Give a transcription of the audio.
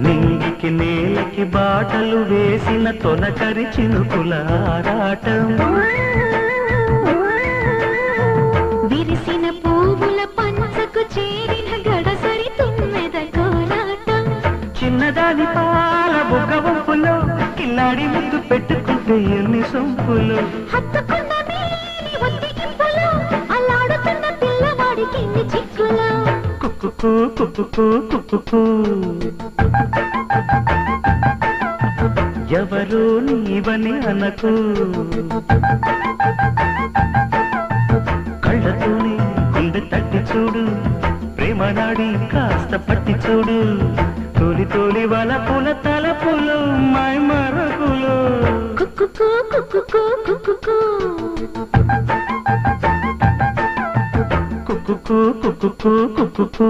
నింగికి నేలకి బాటలు వేసిన తొలకరి చినుకుల ఆరాటం, విరిసిన పువ్వుల పంచకు చేరిన గడసరి తుమ్మెద కోలాటం, చిన్నదాని పాల బుగ్గ వంపులో కిల్లాడి ముద్దు పెట్టుకుంటే ఎన్ని సొంపులు, హత్తుకున్న నీలి ఒత్తిగింపులో అల్లాడుతున్న పిల్లవాడికి ఎన్ని చిక్కులు. కుక్కుకు కుక్కుకు కుక్కుకు ఎవరు నీవని అనకు, కళ్ళతోనే గుండె తట్టి చూడు, ప్రేమ నాడి కాస్త పట్టి చూడు, తోలి తోలి వలపుల తలపులు మై మరకులు. కుక్కుకు కుక్కుకు కుక్కుకు కుక్కుకు కుక్కుకు కుక్కుకు